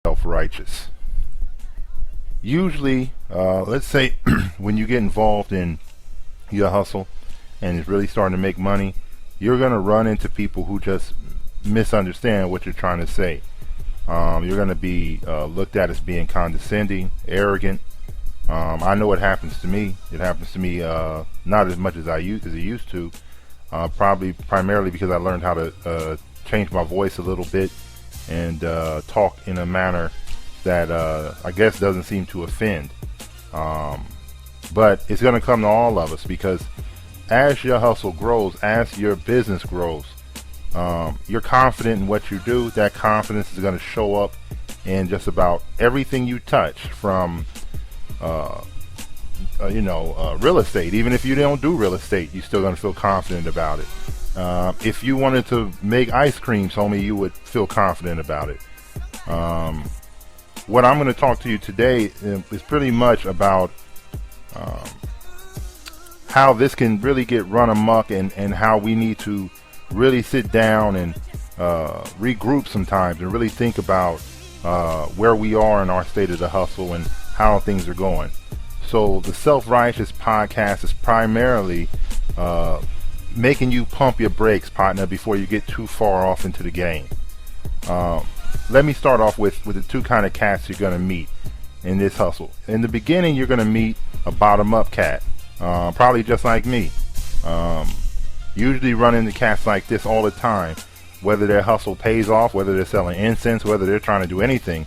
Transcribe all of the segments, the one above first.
Self-righteous. Usually, let's say when you get involved in your hustle and it's really starting to make money, you're going to run into people who just misunderstand what you're trying to say. You're going to be looked at as being condescending, arrogant. I know it happens to me. It happens to me not as much as it used to. Probably primarily because I learned how to change my voice a little bit and talk in a manner that I guess doesn't seem to offend. But it's going to come to all of us, because as your hustle grows, as your business grows, you're confident in what you do. That confidence is going to show up in just about everything you touch, from real estate. Even if you don't do real estate, you're still going to feel confident about it. If you wanted to make ice creams, homie, you would feel confident about it. What I'm going to talk to you today is pretty much about how this can really get run amok, and how we need to really sit down and regroup sometimes and really think about where we are in our state of the hustle and how things are going. So the Self-Righteous podcast is primarily making you pump your brakes, partner, before you get too far off into the game. Let me start off with the two kind of cats you're going to meet in this hustle. In the beginning, you're going to meet a bottom-up cat, probably just like me. Usually run into cats like this all the time, whether their hustle pays off, whether they're selling incense, whether they're trying to do anything.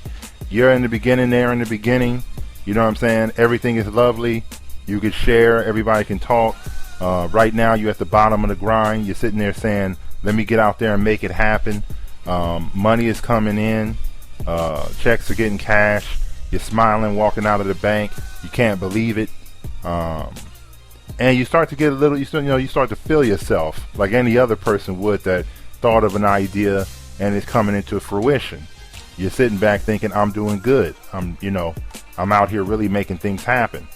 You're in the beginning there in the beginning. You know what I'm saying? Everything is lovely. You can share. Everybody can talk. Right now, you're at the bottom of the grind. You're sitting there saying, let me get out there and make it happen. Money is coming in. Checks are getting cashed. You're smiling, walking out of the bank. You can't believe it. And you start to get a little, you start to feel yourself like any other person would that thought of an idea and it's coming into fruition. You're sitting back thinking, I'm doing good. I'm out here really making things happen.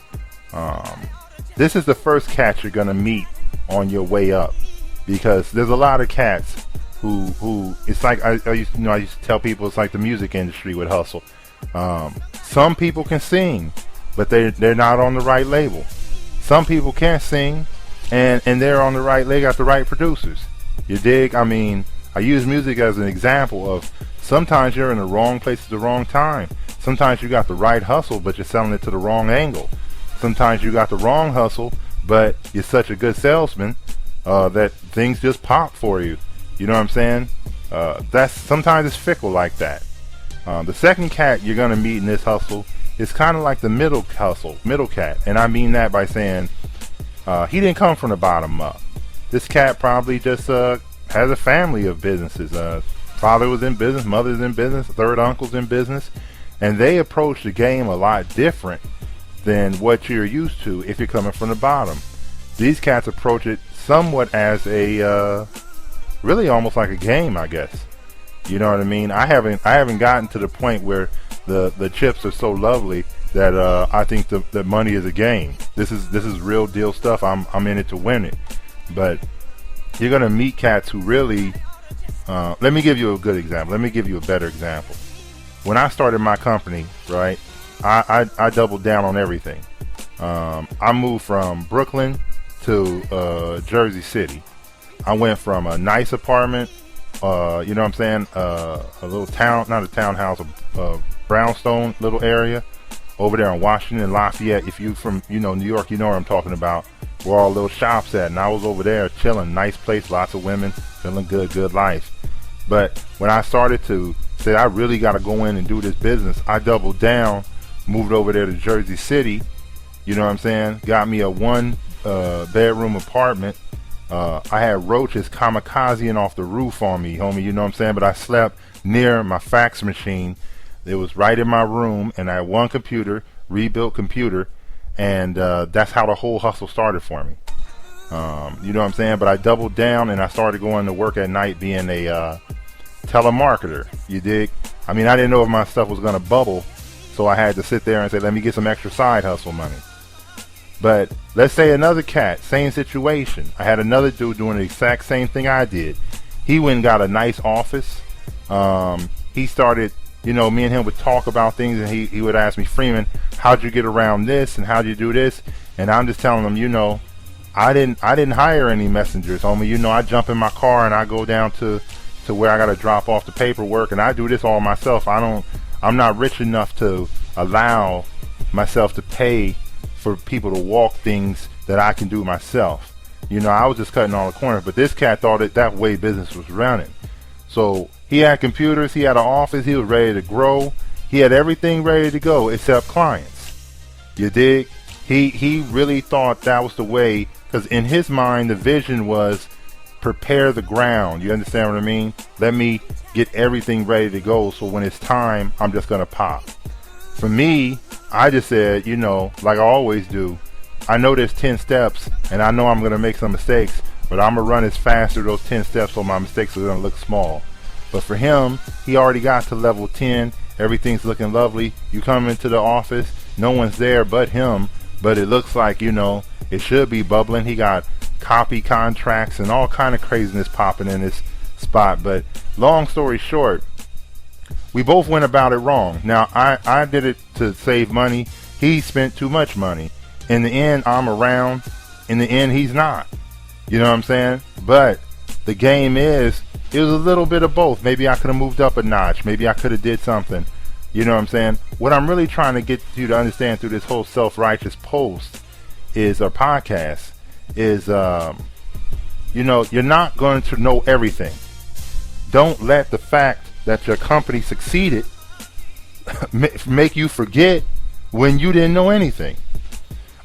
This is the first cat you're going to meet on your way up, because there's a lot of cats who it's like, I used to tell people it's like the music industry with hustle. Some people can sing, but they're not on the right label. Some people can't sing, and they're on the right, they got the right producers. You dig? I mean, I use music as an example of sometimes you're in the wrong place at the wrong time. Sometimes you got the right hustle, but you're selling it to the wrong angle. Sometimes you got the wrong hustle, but you're such a good salesman that things just pop for you. You know what I'm saying? Sometimes it's fickle like that. The second cat you're gonna meet in this hustle is kind of like the middle cat, and I mean that by saying he didn't come from the bottom up. This cat probably just has a family of businesses. Father was in business, mother's in business, third uncle's in business, and they approach the game a lot different than what you're used to if you're coming from the bottom. These cats approach it somewhat as a really almost like a game, I guess. You know what I mean? I haven't gotten to the point where the chips are so lovely that I think the money is a game. This is real deal stuff. I'm in it to win it. But you're gonna meet cats who really. Let me give you a good example. Let me give you a better example. When I started my company, right, I doubled down on everything. I moved from Brooklyn to Jersey City. I went from a nice apartment, you know what I'm saying, a little town, not a townhouse, a brownstone little area over there in Washington, Lafayette. If you from New York, you know what I'm talking about, where all little shops at. And I was over there chilling, nice place, lots of women, feeling good life. But when I started to say I really got to go in and do this business, I doubled down, moved over there to Jersey City. You know what I'm saying? Got me a one bedroom apartment. I had roaches kamikazing off the roof on me, homie. You know what I'm saying? But I slept near my fax machine. It was right in my room, and I had one computer, rebuilt computer, and that's how the whole hustle started for me. You know what I'm saying? But I doubled down, and I started going to work at night being a telemarketer. You dig? I mean, I didn't know if my stuff was going to bubble, so I had to sit there and say, let me get some extra side hustle money. But let's say another cat, same situation. I had another dude doing the exact same thing I did. He went and got a nice office. He started Me and him would talk about things, and he would ask me, Freeman, how'd you get around this, and how'd you do this? And I'm just telling him, I didn't hire any messengers, homie. I jump in my car and I go down to where I gotta drop off the paperwork, and I do this all myself. I'm not rich enough to allow myself to pay for people to walk things that I can do myself. I was just cutting all the corners, but this cat thought that way business was running. So he had computers, he had an office, he was ready to grow, he had everything ready to go except clients. You dig? He really thought that was the way, because in his mind the vision was prepare the ground. You understand what I mean? Let me get everything ready to go, so when it's time, I'm just gonna pop. For me, I just said, like I always do, I know there's 10 steps, and I know I'm going to make some mistakes, but I'm going to run as fast through those 10 steps so my mistakes are going to look small. But for him, he already got to level 10. Everything's looking lovely. You come into the office, no one's there but him, but it looks like, it should be bubbling. He got copy contracts and all kind of craziness popping in this spot. But long story short, we both went about it wrong. Now, I did it to save money. He spent too much money. In the end, I'm around. In the end, he's not. You know what I'm saying? But the game is, it was a little bit of both. Maybe I could have moved up a notch. Maybe I could have did something. You know what I'm saying? What I'm really trying to get you to understand through this whole self-righteous post is, or podcast, is, you're not going to know everything. Don't let the fact that your company succeeded make you forget when you didn't know anything.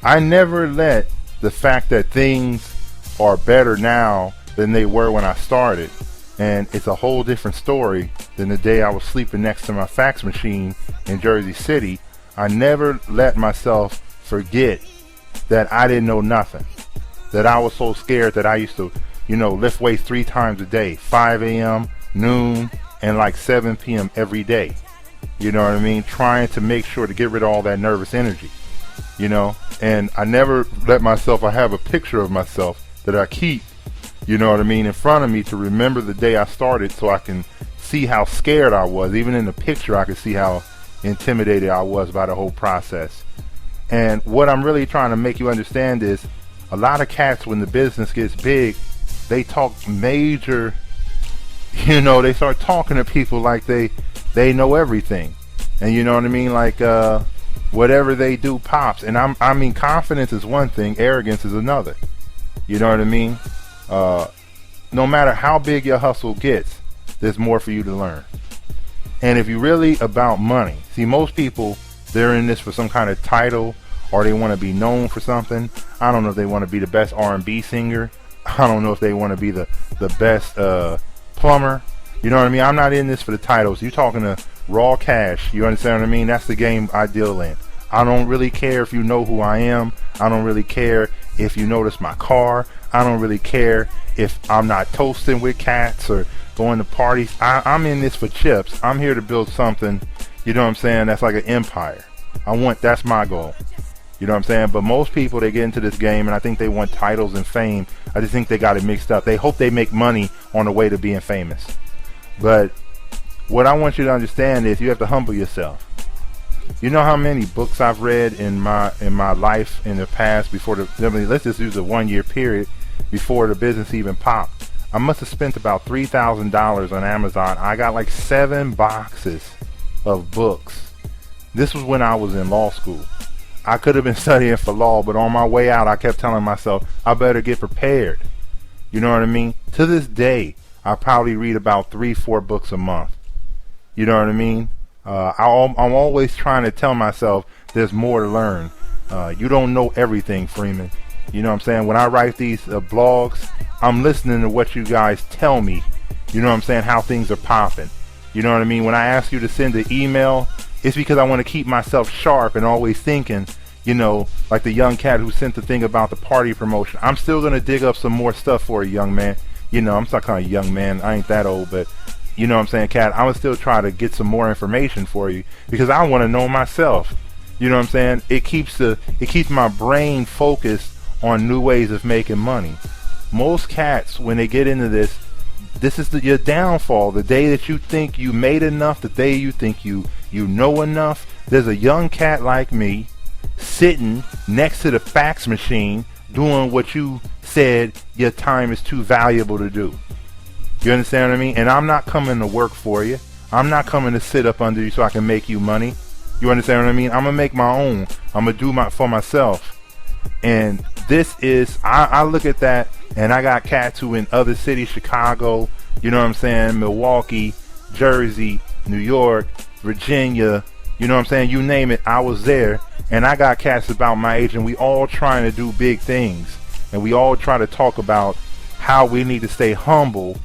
I never let the fact that things are better now than they were when I started, and it's a whole different story than the day I was sleeping next to my fax machine in Jersey City. I never let myself forget that I didn't know nothing, that I was so scared that I used to, lift weights 3 times a day, 5 a.m., noon, and like 7 p.m. every day. You know what I mean? Trying to make sure to get rid of all that nervous energy. And I never let myself, I have a picture of myself that I keep, in front of me to remember the day I started, so I can see how scared I was. Even in the picture, I could see how intimidated I was by the whole process. And what I'm really trying to make you understand is, a lot of cats, when the business gets big, they talk major, they start talking to people like they know everything. And you know what I mean? Like, whatever they do pops. And I mean, confidence is one thing, arrogance is another. You know what I mean? No matter how big your hustle gets, there's more for you to learn. And if you're really about money, see, most people, they're in this for some kind of title, or they want to be known for something. I don't know if they want to be the best R&B singer. I don't know if they want to be the best plumber. You know what I mean? I'm not in this for the titles. You're talking to raw cash. You understand what I mean? That's the game I deal in. I don't really care if you know who I am. I don't really care if you notice my car. I don't really care if I'm not toasting with cats or going to parties. I'm in this for chips. I'm here to build something, you know what I'm saying, that's like an empire. That's my goal. You know what I'm saying? But most people, they get into this game and I think they want titles and fame. I just think they got it mixed up. They hope they make money on the way to being famous. But what I want you to understand is, you have to humble yourself. You know how many books I've read in my life in the past before let's just use a 1 year period before the business even popped. I must have spent about $3,000 on Amazon. I got like 7 boxes of books. This was when I was in law school. I could have been studying for law, but on my way out, I kept telling myself, I better get prepared. You know what I mean? To this day, I probably read about 3-4 books a month. You know what I mean? I'm always trying to tell myself there's more to learn. You don't know everything, Freeman. You know what I'm saying? When I write these blogs, I'm listening to what you guys tell me. You know what I'm saying? How things are popping. You know what I mean? When I ask you to send an email, it's because I want to keep myself sharp and always thinking, like the young cat who sent the thing about the party promotion. I'm still going to dig up some more stuff for you, young man. I'm still kind of young man. I ain't that old, but you know what I'm saying, cat? I'm going to still try to get some more information for you because I want to know myself. You know what I'm saying? It keeps my brain focused on new ways of making money. Most cats, when they get into this, This is your downfall. The day that you think you made enough, the day you think you know enough. There's a young cat like me sitting next to the fax machine doing what you said your time is too valuable to do. You understand what I mean? And I'm not coming to work for you. I'm not coming to sit up under you so I can make you money. You understand what I mean? I'm going to make my own. I'm going to do for myself. And this is, I look at that, and I got cats who in other cities, Chicago, you know what I'm saying, Milwaukee, Jersey, New York, Virginia, you know what I'm saying, you name it, I was there. And I got cats about my age, and we all trying to do big things. And we all try to talk about how we need to stay humble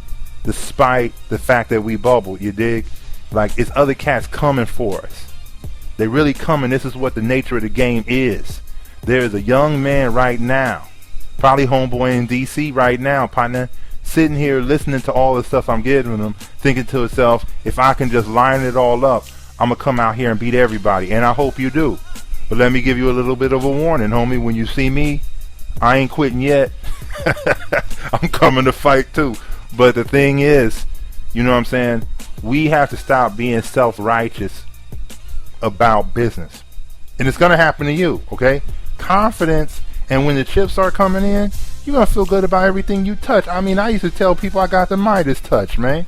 despite the fact that we bubble, you dig? Like, it's other cats coming for us. They really coming. This is what the nature of the game is. There is a young man right now, probably homeboy in DC right now, partner, sitting here listening to all the stuff I'm giving him, thinking to himself, if I can just line it all up, I'm going to come out here and beat everybody. And I hope you do. But let me give you a little bit of a warning, homie. When you see me, I ain't quitting yet. I'm coming to fight too. But the thing is, you know what I'm saying, we have to stop being self-righteous about business. And it's going to happen to you, okay? Confidence, and when the chips start coming in, you're going to feel good about everything you touch. I mean, I used to tell people I got the Midas touch, man.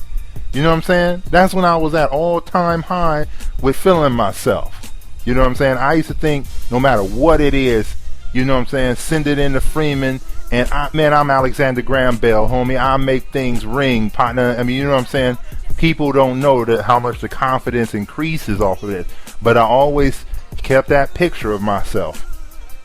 You know what I'm saying? That's when I was at all-time high with feeling myself. You know what I'm saying? I used to think no matter what it is, you know what I'm saying, send it into Freeman, and I'm Alexander Graham Bell, homie. I make things ring, partner. I mean, you know what I'm saying? People don't know how much the confidence increases off of it. But I always kept that picture of myself,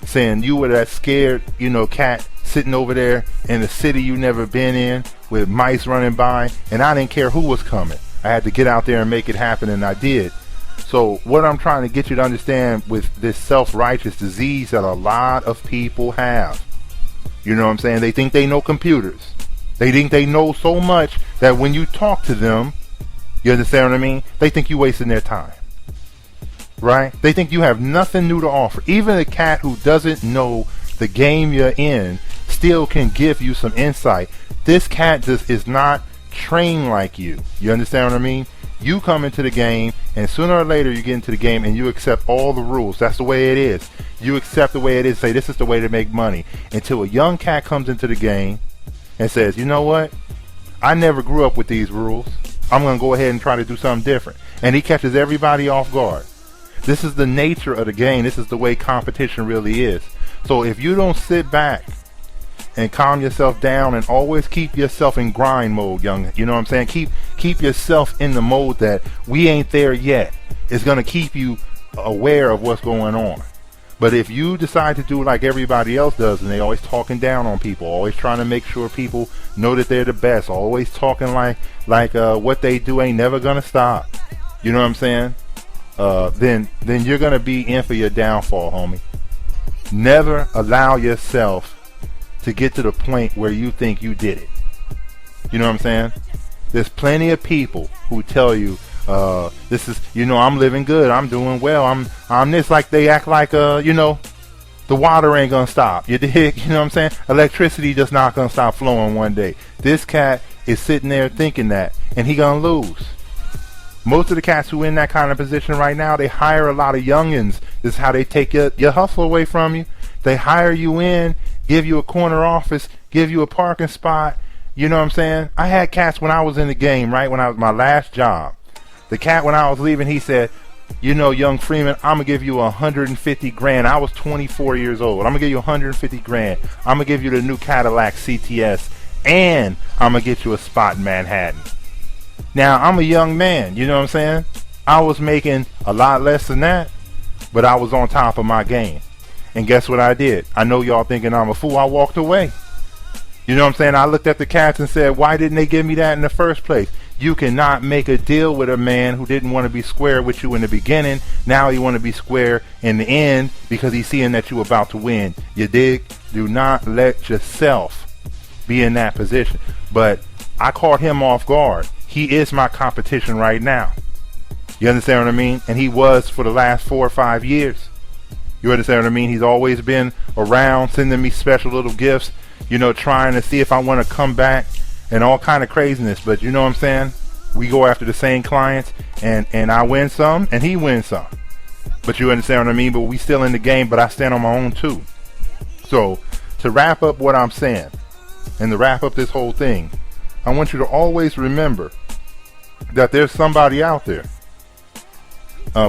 saying you were that scared, you know, cat sitting over there in a city you never been in with mice running by, and I didn't care who was coming. I had to get out there and make it happen, and I did. So what I'm trying to get you to understand with this self-righteous disease that a lot of people have, you know what I'm saying? They think they know computers. They think they know so much that when you talk to them, you understand what I mean? They think you're wasting their time. Right? They think you have nothing new to offer. Even a cat who doesn't know the game you're in still can give you some insight. This cat just is not trained like you. You understand what I mean? You come into the game, and sooner or later you get into the game and you accept all the rules. That's the way it is. You accept the way it is. Say, this is the way to make money. Until a young cat comes into the game and says, you know what? I never grew up with these rules. I'm going to go ahead and try to do something different. And he catches everybody off guard. This is the nature of the game. This is the way competition really is. So if you don't sit back and calm yourself down and always keep yourself in grind mode, young, you know what I'm saying? Keep yourself in the mode that we ain't there yet. It's going to keep you aware of what's going on. But if you decide to do like everybody else does, and they always talking down on people, always trying to make sure people know that they're the best, always talking like what they do ain't never going to stop. You know what I'm saying? Then you're going to be in for your downfall, homie. Never allow yourself to get to the point where you think you did it. You know what I'm saying? There's plenty of people who tell you, this is, you know, I'm living good, I'm doing well, I'm this, like they act like, you know, the water ain't gonna stop. You dig? You know what I'm saying? Electricity just not gonna stop flowing one day. This cat is sitting there thinking that, and he gonna lose. Most of the cats who in that kind of position right now, they hire a lot of youngins. This is how they take your hustle away from you. They hire you in, give you a corner office, give you a parking spot. You know what I'm saying? I had cats when I was in the game, right? When I was my last job. The cat, when I was leaving, he said, you know, young Freeman, I'm going to give you 150 grand. I was 24 years old. I'm going to give you 150 grand. I'm going to give you the new Cadillac CTS, and I'm going to get you a spot in Manhattan. Now, I'm a young man, you know what I'm saying? I was making a lot less than that, but I was on top of my game. And guess what I did? I know y'all thinking I'm a fool. I walked away. You know what I'm saying? I looked at the cats and said, why didn't they give me that in the first place? You cannot make a deal with a man who didn't want to be square with you in the beginning. Now you want to be square in the end because he's seeing that you're about to win. You dig? Do not let yourself be in that position. But I caught him off guard. He is my competition right now. You understand what I mean? And he was for the last 4 or 5 years. You understand what I mean? He's always been around, sending me special little gifts, you know, trying to see if I want to come back and all kind of craziness. But you know what I'm saying? We go after the same clients, and I win some and he wins some. But you understand what I mean? But we still in the game, but I stand on my own too. So to wrap up what I'm saying, and to wrap up this whole thing, I want you to always remember that there's somebody out there.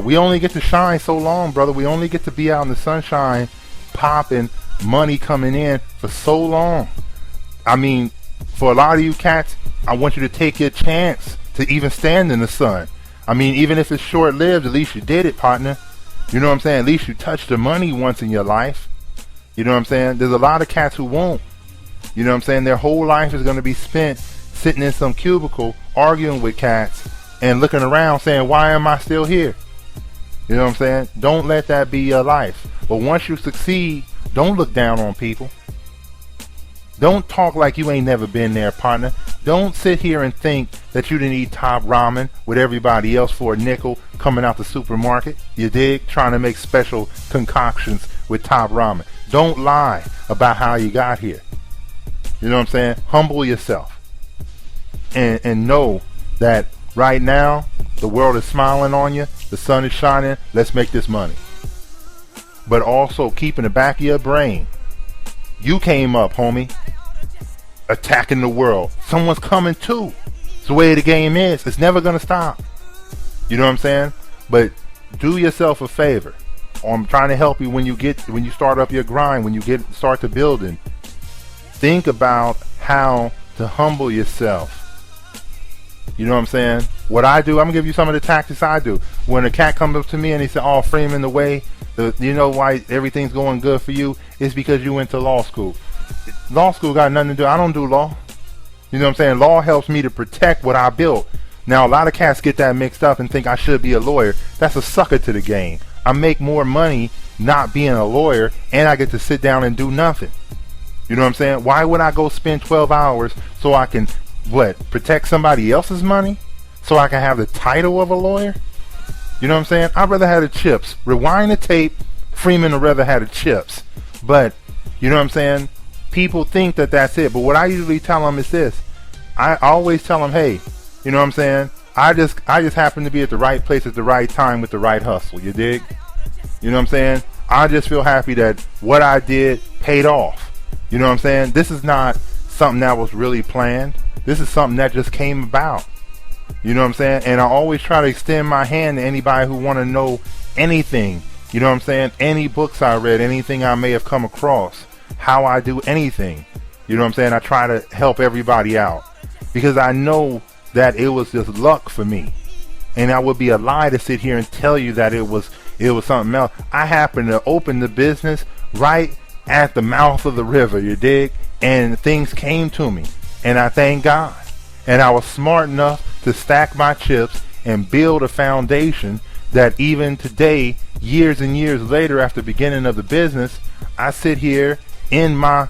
We only get to shine so long, brother. We only get to be out in the sunshine, popping, money coming in for so long. I mean, for a lot of you cats, I want you to take your chance to even stand in the sun. I mean, even if it's short-lived, at least you did it, partner. You know what I'm saying? At least you touched the money once in your life. You know what I'm saying? There's a lot of cats who won't. You know what I'm saying? Their whole life is going to be spent sitting in some cubicle, arguing with cats, and looking around saying, why am I still here? You know what I'm saying? Don't let that be your life. But once you succeed, don't look down on people. Don't talk like you ain't never been there, partner. Don't sit here and think that you didn't eat top ramen with everybody else for a nickel coming out the supermarket. You dig? Trying to make special concoctions with top ramen. Don't lie about how you got here. You know what I'm saying? Humble yourself. And know that right now, the world is smiling on you. The sun is shining. Let's make this money. But also keep in the back of your brain, you came up, homie, attacking the world. Someone's coming too. It's the way the game is. It's never going to stop. You know what I'm saying? But do yourself a favor. I'm trying to help you when you start up your grind, when you start to building. Think about how to humble yourself. You know what I'm saying? What I do, I'm gonna give you some of the tactics I do. When a cat comes up to me and he said, "Oh, Freeman, the way you know why everything's going good for you is because you went to law school." Law school got nothing to do. I don't do law. You know what I'm saying? Law helps me to protect what I built. Now, a lot of cats get that mixed up and think I should be a lawyer. That's a sucker to the game. I make more money not being a lawyer, and I get to sit down and do nothing. You know what I'm saying? Why would I go spend 12 hours so I can, protect somebody else's money? So I can have the title of a lawyer? You know what I'm saying? I'd rather have the chips. Rewind the tape, Freeman would rather have the chips. But, you know what I'm saying? People think that that's it. But what I usually tell them is this. I always tell them, hey, you know what I'm saying? I just happen to be at the right place at the right time with the right hustle. You dig? You know what I'm saying? I just feel happy that what I did paid off. You know what I'm saying? This is not something that was really planned. This is something that just came about. You know what I'm saying? And I always try to extend my hand to anybody who want to know anything. You know what I'm saying? Any books I read, anything I may have come across, how I do anything. You know what I'm saying? I try to help everybody out because I know that it was just luck for me. And I would be a lie to sit here and tell you that it was something else. I happened to open the business right at the mouth of the river, you dig? And things came to me. And I thank God. And I was smart enough to stack my chips and build a foundation that even today, years and years later after the beginning of the business, I sit here in my,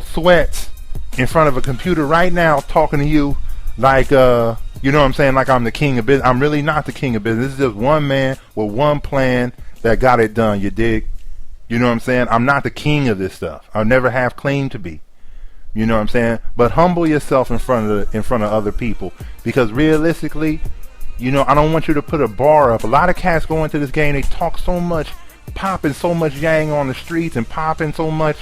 sweats in front of a computer right now talking to you like, you know what I'm saying? Like I'm the king of business. I'm really not the king of business. This is just one man with one plan that got it done, you dig? You know what I'm saying? I'm not the king of this stuff. I'll never have claim to be. You know what I'm saying? But humble yourself in front of other people, because realistically, I don't want you to put a bar up. A lot of cats go into this game, they talk so much, popping so much yang on the streets and popping so much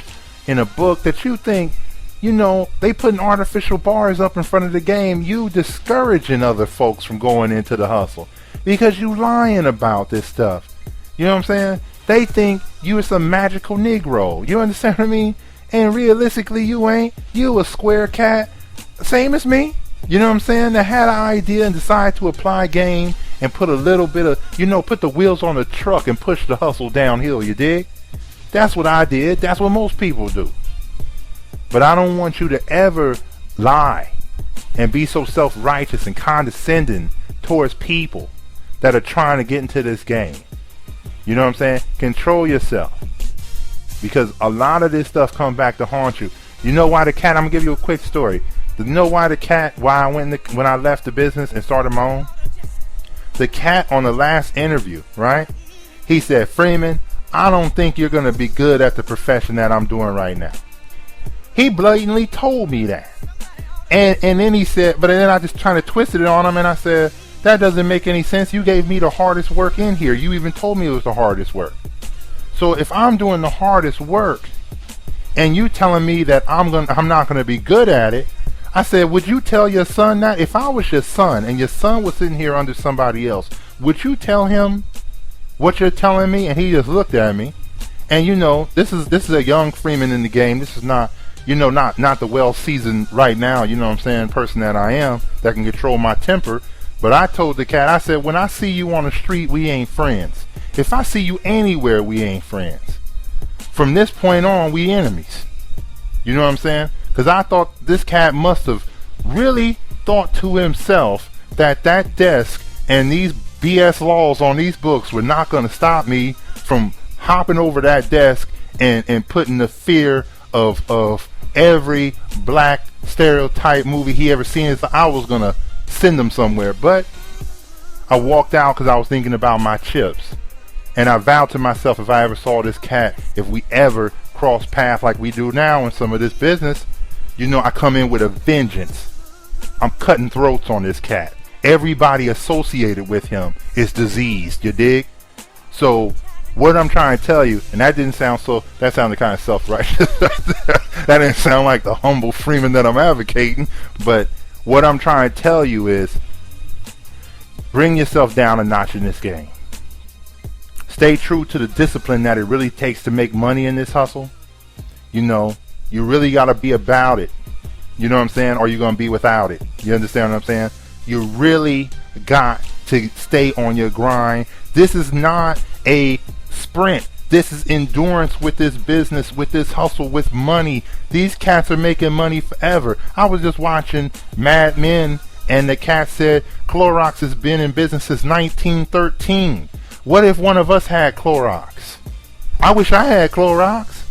in a book that you think, they putting artificial bars up in front of the game. You discouraging other folks from going into the hustle because you lying about this stuff. You know what I'm saying? They think you are some magical Negro. You understand what I mean? And realistically, you ain't. You a square cat, same as me. You know what I'm saying? That had an idea and decided to apply game and put a little bit of, put the wheels on the truck and push the hustle downhill. You dig? That's what I did. That's what most people do. But I don't want you to ever lie and be so self-righteous and condescending towards people that are trying to get into this game. You know what I'm saying? Control yourself. Because a lot of this stuff comes back to haunt you. You know why the cat? I'm going to give you a quick story. You know why the cat, why I went when I left the business and started my own? The cat on the last interview, right? He said, Freeman, I don't think you're going to be good at the profession that I'm doing right now. He blatantly told me that. And then he said, but then I just trying to twist it on him, and I said, that doesn't make any sense. You gave me the hardest work in here. You even told me it was the hardest work. So if I'm doing the hardest work, and you telling me that I'm not gonna be good at it, I said, would you tell your son that? If I was your son and your son was sitting here under somebody else, would you tell him what you're telling me? And he just looked at me. And this is a young Freeman in the game. This is not, not the well-seasoned right now, person that I am that can control my temper. But I told the cat, I said, when I see you on the street, we ain't friends. If I see you anywhere, we ain't friends. From this point on, we enemies. You know what I'm saying? Because I thought this cat must have really thought to himself that desk and these BS laws on these books were not going to stop me from hopping over that desk and putting the fear of every black stereotype movie he ever seen. So I was going to send him somewhere. But I walked out because I was thinking about my chips. And I vowed to myself, if I ever saw this cat, if we ever cross paths like we do now in some of this business, I come in with a vengeance. I'm cutting throats on this cat. Everybody associated with him is diseased, you dig? So what I'm trying to tell you, and that sounded kind of self-righteous. That didn't sound like the humble Freeman that I'm advocating. But what I'm trying to tell you is, bring yourself down a notch in this game. Stay true to the discipline that it really takes to make money in this hustle. You really got to be about it. You know what I'm saying? Or you're going to be without it. You understand what I'm saying? You really got to stay on your grind. This is not a sprint. This is endurance with this business, with this hustle, with money. These cats are making money forever. I was just watching Mad Men, and the cat said Clorox has been in business since 1913. What if one of us had Clorox? I wish I had Clorox.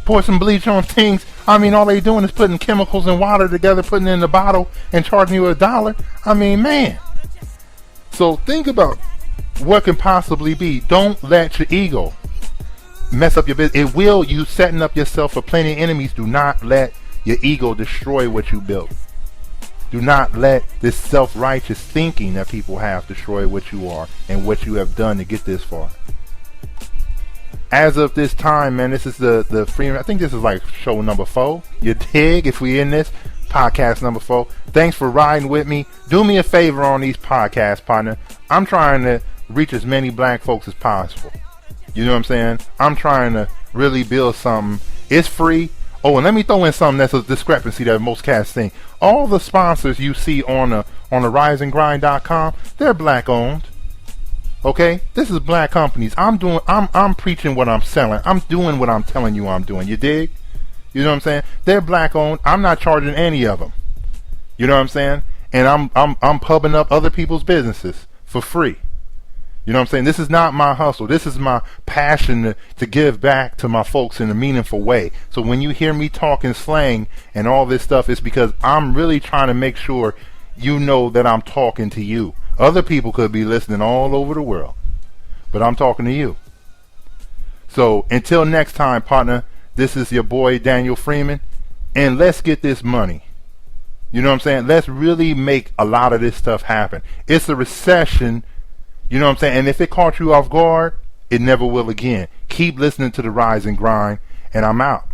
Pour some bleach on things. I mean, all they doing is putting chemicals and water together, putting it in the bottle, and charging you $1. I mean, man. So think about what can possibly be. Don't let your ego mess up your business. It will. You setting up yourself for plenty of enemies. Do not let your ego destroy what you built. Do not let this self-righteous thinking that people have destroy what you are and what you have done to get this far. As of this time, man, this is the Freeman. I think this is like show number 4. You dig? If we in this podcast number 4. Thanks for riding with me. Do me a favor on these podcasts, partner. I'm trying to reach as many black folks as possible. You know what I'm saying? I'm trying to really build something. It's free. Oh, and let me throw in something that's a discrepancy that most cats think. All the sponsors you see on the risandgrind.com, they're black owned. Okay? This is black companies. I'm preaching what I'm selling. I'm doing what I'm telling you I'm doing. You dig? You know what I'm saying? They're black owned. I'm not charging any of them. You know what I'm saying? And I'm pubbing up other people's businesses for free. You know what I'm saying? This is not my hustle. This is my passion to give back to my folks in a meaningful way. So when you hear me talking slang and all this stuff, it's because I'm really trying to make sure you know that I'm talking to you. Other people could be listening all over the world, but I'm talking to you. So until next time, partner, this is your boy Daniel Freeman, and let's get this money. You know what I'm saying? Let's really make a lot of this stuff happen. It's a recession. You know what I'm saying? And if it caught you off guard, it never will again. Keep listening to the Rise and Grind, and I'm out.